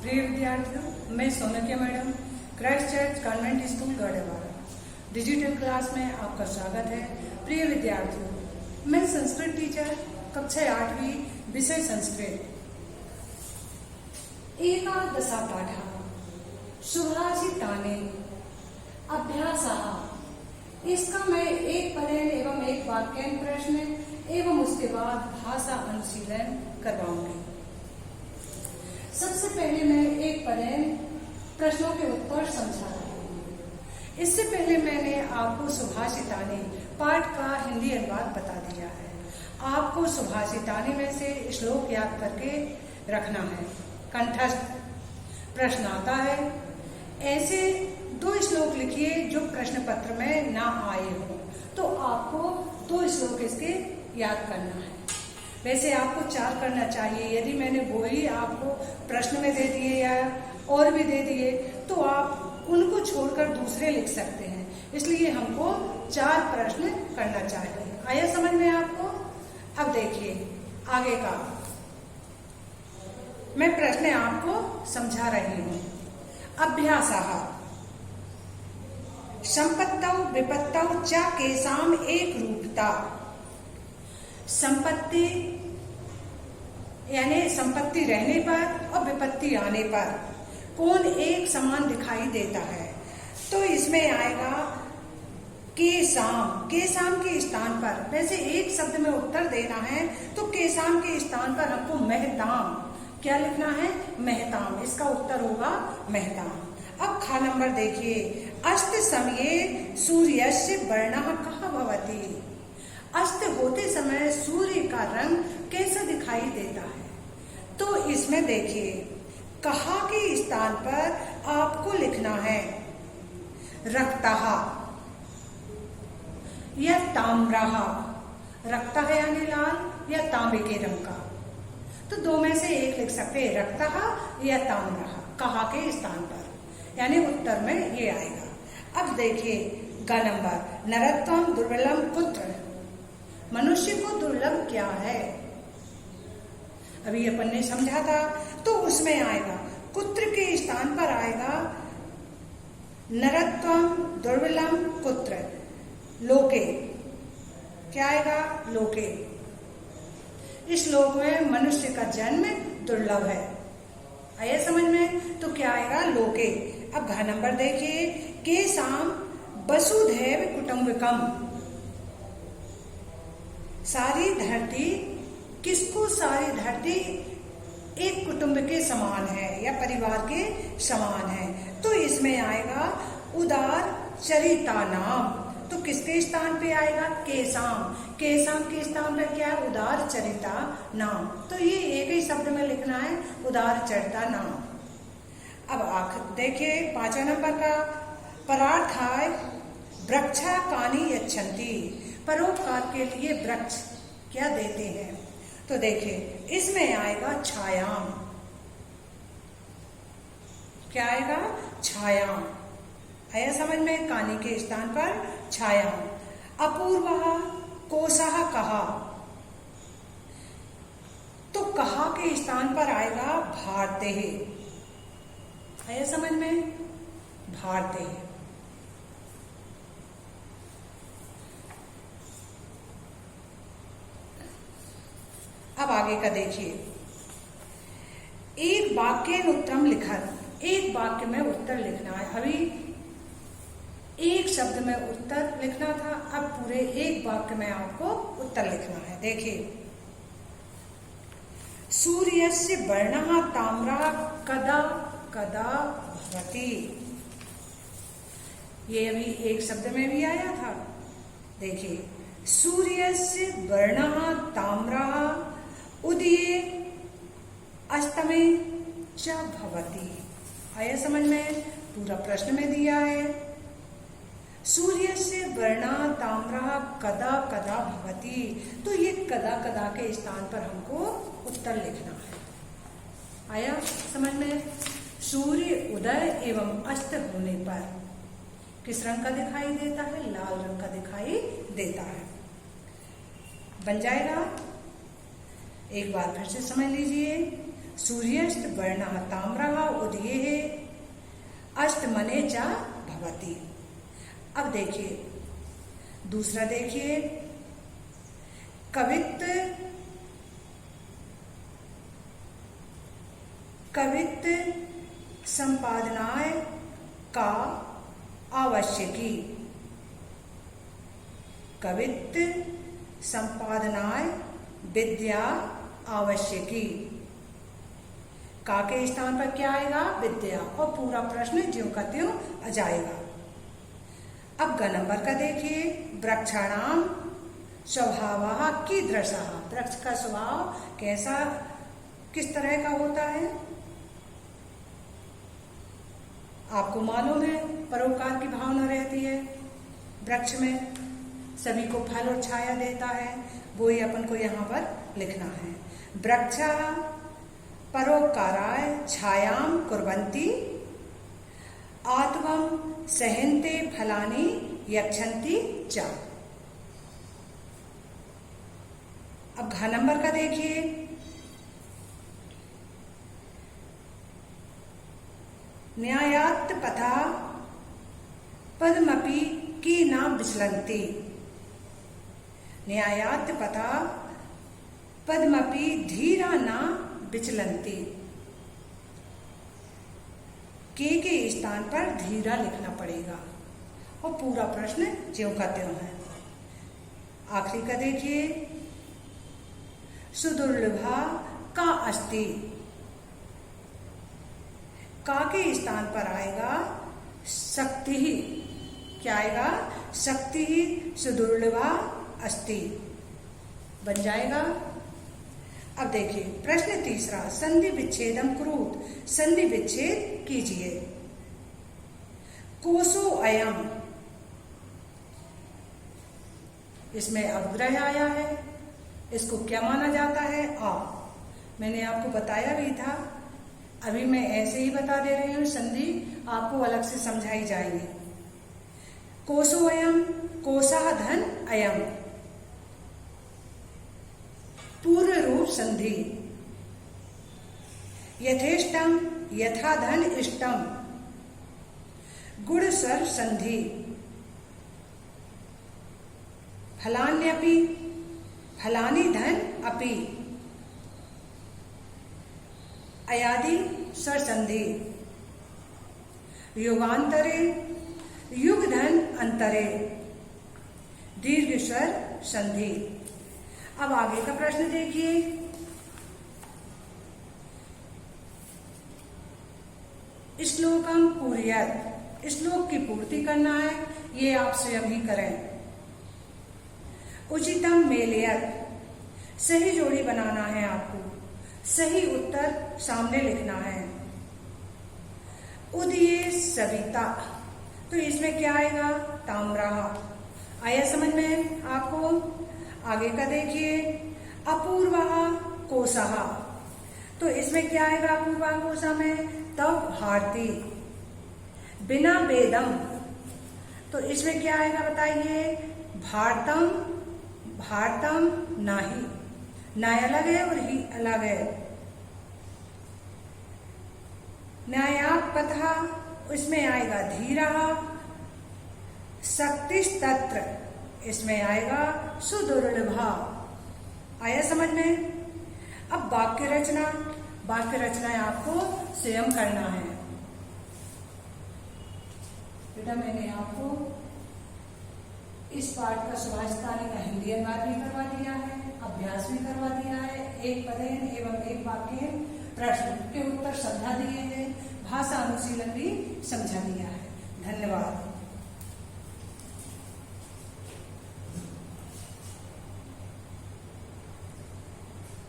प्रिय विद्यार्थियों, मैं Sonkiya madam Christ Church convent school Gadhwara digital class में आपका स्वागत है। प्रिय विद्यार्थियों, मैं संस्कृत टीचर कक्षा 8वीं विषय संस्कृत एकादशा पाठ सुभाषितानि अभ्यासः। इसका मैं एक पदेन एवं एक वाक्यांश प्रश्न एवं उसके बाद भाषा अनुशीलन करवाऊंगी। सबसे पहले मैं एक पदेन प्रश्नों के उत्तर समझा रही हूँ। इससे पहले मैंने आपको सुभाषितानि पाठ का हिंदी अनुवाद बता दिया है। आपको सुभाषितानि में से श्लोक याद करके रखना है, कंठस्थ। प्रश्न आता है, ऐसे 2 श्लोक लिखिए जो प्रश्न पत्र में ना आए हो, तो आपको 2 श्लोक इसके याद करना है। वैसे आपको 4 करना चाहिए। यदि मैंने वो ही आपको प्रश्न में दे दिए या और भी दे दिए तो आप उनको छोड़कर दूसरे लिख सकते हैं। इसलिए हमको 4 प्रश्न करना चाहिए। आया समझ में आपको? अब देखिए आगे का मैं प्रश्न आपको समझा रही हूँ। अभ्यासः संपत्तौ विपत्तौ च केषाम् एक रूपता। संपत्ति यानी संपत्ति रहने पर और विपत्ति आने पर कौन एक समान दिखाई देता है, तो इसमें आएगा केषाम्। केषाम् के स्थान पर, वैसे एक शब्द में उत्तर देना है तो केषाम् के स्थान पर हमको महताम क्या लिखना है? महताम। इसका उत्तर होगा महताम। अब खा नंबर देखिए, अस्त समये सूर्यस्य वर्णः कः भवति। अस्त होते समय सूर्य का रंग कैसा दिखाई देता है, तो इसमें देखिए कहा के स्थान पर आपको लिखना है रक्तः या ताम्रः। रक्तः यानी लाल या तांबे के रंग का, तो 2 में से एक लिख सकते हैं, रक्तः या ताम्रः, कहा के स्थान पर, यानी उत्तर में ये आएगा। अब देखिए ग नंबर, नरत्वम दुर्बलम कुत्र। मनुष्य को दुर्लभ क्या है, अभी अपन ने समझा था, तो उसमें आएगा कुत्र के स्थान पर आएगा नरत्वम दुर्बलम कुत्र। लोके क्या आएगा? लोके। इस लोक में मनुष्य का जन्म दुर्लभ है। आया समझ में? तो क्या आएगा? लोके। अब घ नंबर देखिए, केषाम् वसुधैव कुटुम्बकम्। सारी धरती, किसको सारी धरती एक कुटुंब के समान है या परिवार के समान है, तो इसमें आएगा उदार चरिता नाम। तो किसके स्थान पे आएगा? केषाम्। केषाम् के स्थान पे क्या है? उदार चरिता नाम। तो ये एक ही शब्द में लिखना है, उदार चरिता नाम। अब आखिर देखिए 5वां नंबर का, परार्थाय वृक्षा कानि यच्छन्ति। परोपकार के लिए वृक्ष क्या देते हैं, तो देखिए इसमें आएगा छायाम। क्या आएगा? छायाम। आया समझ में? कानी के स्थान पर छायाम। अपूर्वः कोशः कहा, तो कहा के स्थान पर आएगा भारतेः। आया समझ में? भारतेः। अब आगे का देखिए, एक वाक्य उत्तरम लिखन। एक वाक्य में उत्तर लिखना है। अभी एक शब्द में उत्तर लिखना था, अब पूरे एक वाक्य में आपको उत्तर लिखना है। देखिए, सूर्यस्य वर्णः ताम्रः कदा कदा भवति। ये अभी एक शब्द में भी आया था। देखिए, सूर्यस्य वर्णः ताम्रः उदये अस्तमे च भवति। आया समझ में? पूरा प्रश्न में दिया है, सूर्यस्य वर्णः ताम्रः कदा कदा भवति। तो ये कदा कदा के स्थान पर हमको उत्तर लिखना है। आया समझ में? सूर्य उदय एवं अस्त होने पर किस रंग का दिखाई देता है? लाल रंग का दिखाई देता है। बन जाएगा। एक बार फिर से समझ लीजिए, सूर्यस्त वर्णः ताम्रः उदयेः अस्तमने च भवति। अब देखिए दूसरा, देखिए कवित्व संपादनाय का आवश्यकी। कवित्व संपादनाय विद्या आवश्यकी। का के स्थान पर क्या आएगा? विद्या, और पूरा प्रश्न ज्यों का त्यों आ जाएगा। अब ग नंबर का देखिए, वृक्षाणाम स्वभावः कीदृशः। वृक्ष का स्वभाव कैसा, किस तरह का होता है? आपको मालूम है, परोपकार की भावना रहती है वृक्ष में, सभी को फल और छाया देता है, वो ही अपन को यहाँ पर लिखना है। वृक्षः परोपकाराय छायां कुर्वन्ति आत्वं सहन्ते फलानि यच्छन्ति च। अब घ नंबर का देखिए, न्यायात् पथा पद्मपि की न विचलन्ति। न्यायात् पथा पद्मपि धीरा न विचलन्ति। के स्थान पर धीरा लिखना पड़ेगा और पूरा प्रश्न ज्यों का त्यों है। आखिरी का देखिए, सुदुर्लभा का अस्ति। का के स्थान पर आएगा शक्ति ही। क्या आएगा? शक्ति ही सुदुर्लभा अस्ति बन जाएगा। अब देखिए प्रश्न तीसरा, संधि विच्छेदम कुरुत। संधि विच्छेद कीजिए। कोसो अयम, इसमें अवग्रह आया है, इसको क्या माना जाता है? आ। मैंने आपको बताया भी था, अभी मैं ऐसे ही बता दे रही हूँ, संधि आपको अलग से समझाई जाएगी। कोसो अयम, कोसः धन अयम, पूर्व रूप संधि। यथेष्टम यथा धन इष्टम, गुण स्वर संधि। फलान्यपि फलानि धन अपि, अयादि स्वर संधि। युगांतरे युग धन अंतरे, दीर्घ स्वर संधि। अब आगे का प्रश्न देखिए, श्लोकम पूर्यत। श्लोक की पूर्ति करना है, ये आप स्वयं ही करें। उचितम मेलयत, सही जोड़ी बनाना है आपको, सही उत्तर सामने लिखना है। उदये सविता, तो इसमें क्या आएगा? ताम्रा। आया समझ में आपको? आगे का देखिए, अपूर्वः कोशः, तो इसमें क्या आएगा अपूर्वः कोशा में? तव भारती। बिना वेदम, तो इसमें क्या आएगा बताइए? भारतम, भारतम नाही। ना अलग है और ही अलग है। न्यायापथा, इसमें आएगा धीरा। शक्तिस्तत्र, इसमें आएगा सुदुर्लभा। आया समझ में? अब वाक्य रचना, वाक्य रचना आपको स्वयं करना है। बेटा मैंने आपको इस पाठ का सुभाषितानी का हिंदी अनुवाद भी करवा दिया है, अभ्यास भी करवा दिया है, एक पदेन एवं एक वाक्य प्रश्न के उत्तर समझा दिए हैं, भाषा अनुशीलन भी समझा दिया है। धन्यवाद।